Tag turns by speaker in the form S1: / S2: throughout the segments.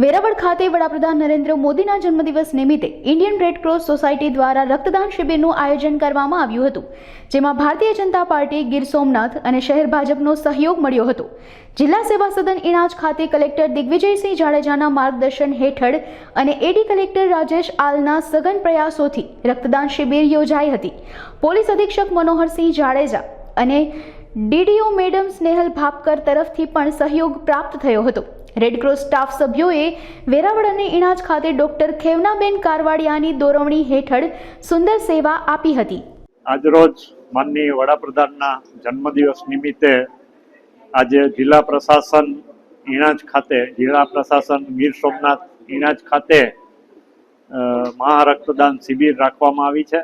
S1: વેરાવળ ખાતે વડાપ્રધાન નરેન્દ્ર મોદીના જન્મદિવસ નિમિત્તે ઇન્ડિયન રેડ ક્રોસ સોસાયટી દ્વારા રક્તદાન શિબિરનું આયોજન કરવામાં આવ્યું હતું, જેમાં ભારતીય જનતા પાર્ટી, ગીર સોમનાથ અને શહેર ભાજપનો સહયોગ મળ્યો હતો। જિલ્લા સેવા સદન ઇણાજ ખાતે કલેક્ટર દિગ્વિજયસિંહ જાડેજાના માર્ગદર્શન હેઠળ અને એડી કલેક્ટર રાજેશ આલના સઘન પ્રયાસોથી રક્તદાન શિબિર યોજાઈ હતી। પોલીસ અધિક્ષક મનોહરસિંહ જાડેજા અને ડીડીઓ મેડમ સ્નેહલ ભાપકર તરફથી પણ સહયોગ પ્રાપ્ત થયો હતો। રેડ ક્રોસ સ્ટાફ સભ્યોએ વેરાવળ અને ઇણાજ ખાતે ડોક્ટર ખેવનાબેન કારવાડિયાની દોરવણી હેઠળ સુંદર સેવા આપી હતી।
S2: આજરોજ માનનીય વડાપ્રધાનના જન્મદિવસ નિમિત્તે આજે જિલ્લા પ્રશાસન ઇણાજ ખાતે, જિલ્લા પ્રશાસન ગીર સોમનાથ ઇણાજ ખાતે મહારક્તદાન શિબિર રાખવામાં આવી છે,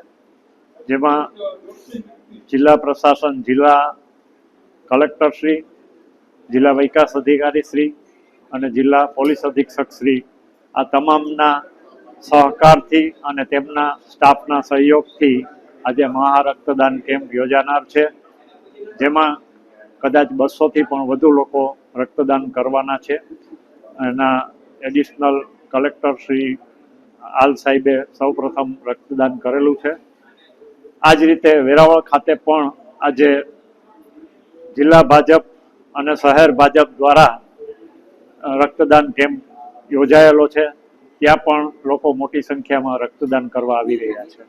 S2: જેમાં જિલ્લા પ્રશાસન, જિલ્લા કલેક્ટરશ્રી, જિલ્લા વિકાસ અધિકારીશ્રી અને જિલ્લા પોલીસ અધિક્ષક શ્રી આ તમામના સહકારથી અને તેમના સ્ટાફના સહયોગથી આજે મહારક્તદાન કેમ્પ યોજાનાર છે, જેમાં કદાચ 200થી પણ વધુ લોકો રક્તદાન કરવાના છે। એના એડિશનલ કલેક્ટર શ્રી આલ સાહેબે સૌપ્રથમ રક્તદાન કરેલું છે। આ જ રીતે વેરાવળ ખાતે પણ આજે જિલ્લા ભાજપ અને શહેર ભાજપ દ્વારા રક્તદાન કેમ્પ યોજાયેલો છે, ત્યાં પણ લોકો મોટી સંખ્યામાં રક્તદાન કરવા આવી રહ્યા છે।